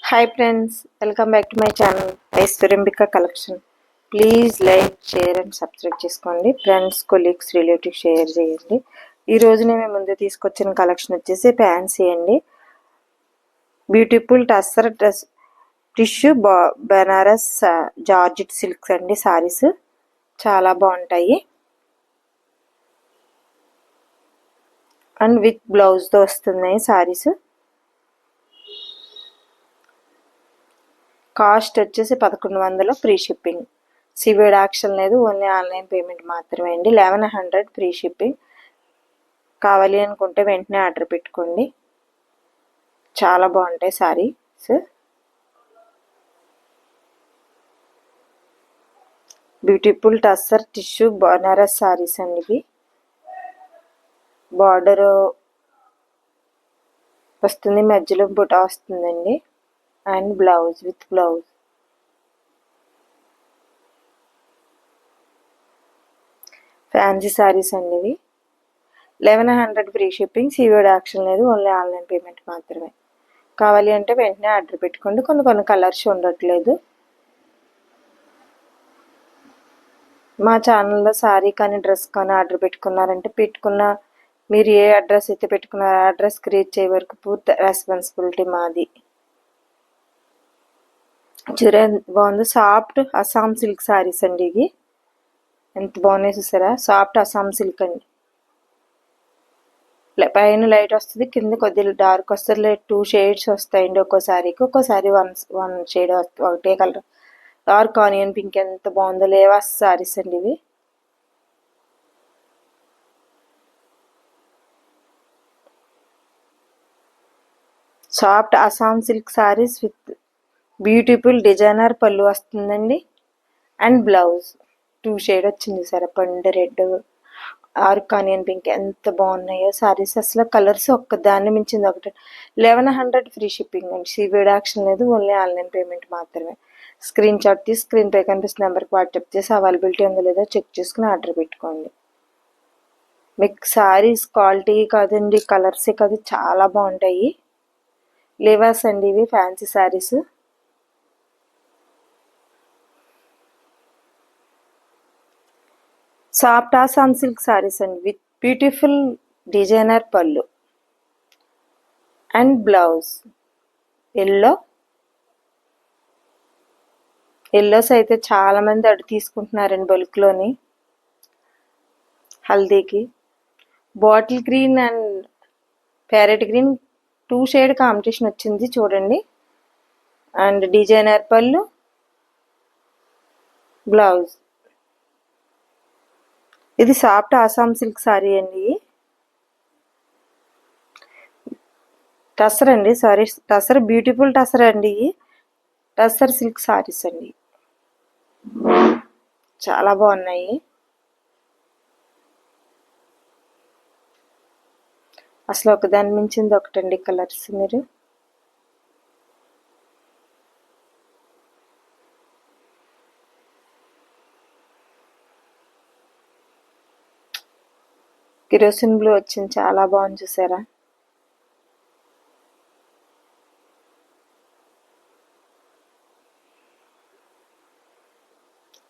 Hi friends, welcome back to my channel Aishwaryambika collection. Please like, share and subscribe చేసుకోండి. Friends, colleagues, relatives share చేయండి. ఈరోజు నేను ముందు తీసుకొచ్చిన కలెక్షన్ వచ్చేసి ఫ్యాన్సీ అండి. Beautiful tussar dress tissue Banaras georgette silks అండి. సారీస్ చాలా బాగుంటాయి అండ్ విత్ బ్లౌజ్తో వస్తున్నాయి సారీస్. కాస్ట్ వచ్చేసి 1100 ఫ్రీ షిప్పింగ్. సివిడ్ యాక్షన్ లేదు, ఓన్లీ ఆన్లైన్ పేమెంట్ మాత్రమే అండి. 1100 ఫ్రీ షిప్పింగ్. కావాలి అనుకుంటే వెంటనే ఆర్డర్ పెట్టుకోండి. చాలా బాగుంటాయి సారీస్. బ్యూటిఫుల్ టస్సర్ టిష్యూ బనారస్ సారీస్ అండి. ఇవి బార్డర్ వస్తుంది, మధ్యలో బుటా వస్తుందండి and blouse with blouse. Fancy saris అండి ఇవి. 1100 ఫ్రీ షిప్పింగ్. సివిడ్ యాక్షన్ లేదు, ఓన్లీ ఆన్లైన్ పేమెంట్ మాత్రమే. కావాలి అంటే వెంటనే ఆర్డర్ పెట్టుకోండి. కొన్ని కలర్స్ ఉండట్లేదు. మా ఛానల్లో సారీ కానీ డ్రెస్ కానీ ఆర్డర్ పెట్టుకున్నారంటే మీరు ఏ అడ్రస్ అయితే పెట్టుకున్నారో ఆ అడ్రస్కి రీచ్ అయ్యే వరకు పూర్తి రెస్పాన్సిబిలిటీ మాది. చూడే బాగుంది, సాఫ్ట్ అస్సాం సిల్క్ సారీస్ అండి. ఇవి ఎంత బాగున్నాయి చూసారా, సాఫ్ట్ అస్సాం సిల్క్ అండి. పైన లైట్ వస్తుంది, కింద కొద్దిగా డార్క్ వస్తుంది. 2 షేడ్స్ వస్తాయండి ఒక్కోసారి వన్ షేడ్ ఒకటే కలర్. డార్క్ ఆనియన్ పింక్ ఎంత బాగుందో. లేవాస్ సారీస్ అండి ఇవి. Soft Assam silk saris with beautiful designer పళ్ళు వస్తుందండి అండ్ బ్లౌజ్ 2 షేడ్ వచ్చింది సరే, పండు రెడ్, డార్క్ ఆనియన్ పింక్. ఎంత బాగున్నాయో సారీస్. అసలు కలర్స్ దాన్ని మించింది ఒకటి. 1100 ఫ్రీ షిప్పింగ్ అండి. సివిడ్ యాక్షన్ లేదు, ఓన్లీ ఆన్లైన్ పేమెంట్ మాత్రమే. స్క్రీన్ షాట్ తీసి స్క్రీన్ పై కనిపిస్తున్న నెంబర్కి వాట్సాప్ చేసి అవైలబిలిటీ ఉందో లేదో చెక్ చేసుకుని ఆర్డర్ పెట్టుకోండి. మీకు సారీస్ క్వాలిటీ కాదండి, కలర్సే కాదు, చాలా బాగుంటాయి. లేవాస్ అండి ఇవి, fancy saris. Soft Assam silk saris అండి విత్ బ్యూటిఫుల్ డిజైనర్ పళ్ళు అండ్ బ్లౌజ్. ఎల్లోస్ అయితే చాలా మంది తీసుకుంటున్నారండి బల్క్లోని హల్దీకి. Bottle green and parrot green 2 shade combination వచ్చింది చూడండి. అండ్ డిజైనర్ పళ్ళు, బ్లౌజ్. ఇది సాఫ్ట్ అస్సాం సిల్క్ సారీ అండి. టసర్ అండి, సారీ టసర్, బ్యూటిఫుల్ టసర్ అండి. టసర్ సిల్క్ సారీస్ అండి, చాలా బాగున్నాయి. అసలు ఒకదాని మించింది ఒకటండి కలర్స్. మీరు కిరోసిన్ బ్లూ వచ్చింది, చాలా బాగుంది చూసారా.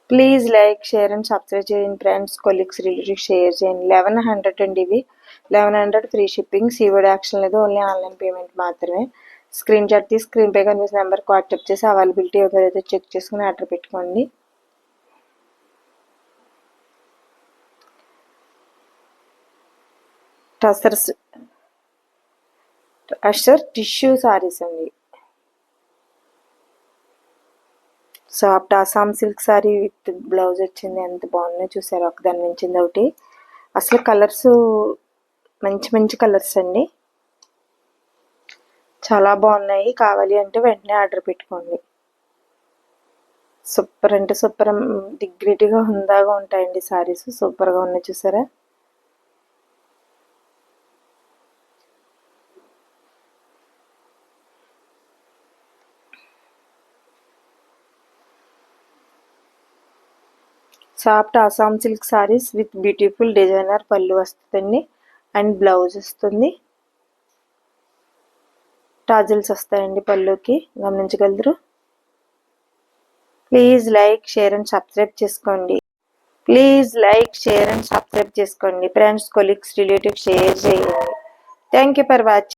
Please like, share and subscribe చేయండి. ఫ్రెండ్స్, కొలీగ్స్, రిలేటివ్స్ షేర్ చేయండి. 1100 అండి ఇవి. 1100 ఫ్రీ షిప్పింగ్. సివిడ్ యాక్షన్ లేదు, ఓన్లీ ఆన్లైన్ పేమెంట్ మాత్రమే. స్క్రీన్ షాట్ తీసి స్క్రీన్ పై కనిపిస్తున్న నెంబర్కి వాట్సాప్ చేసి అవైలబిలిటీ ఏదైతే చెక్ చేసుకుని ఆర్డర్ పెట్టుకోండి. టస్సర్ టిష్యూ సారీస్ అండి. Soft Assam silk sorry with blouse వచ్చింది. ఎంత బాగున్నాయో చూసారు, ఒకదాని మించింది ఒకటి. అసలు కలర్స్ మంచి కలర్స్ అండి, చాలా బాగున్నాయి. కావాలి అంటే వెంటనే ఆర్డర్ పెట్టుకోండి. సూపర్ అంటే సూపర్, డిగ్నిటీగా హుందాగా ఉంటాయండి సారీస్. సూపర్గా ఉన్నాయి చూసారా. Soft Assam silk saris with beautiful designer పళ్ళు వస్తుందండి అండ్ బ్లౌజ్ వస్తుంది. టాజిల్స్ వస్తాయండి పళ్ళుకి, గమనించగలరు. Please like, share and subscribe చేసుకోండి. Please like, share and subscribe చేసుకోండి. ఫ్రెండ్స్, కొలీగ్స్, రిలేటివ్స్ షేర్ చేయండి. Thank you for watching.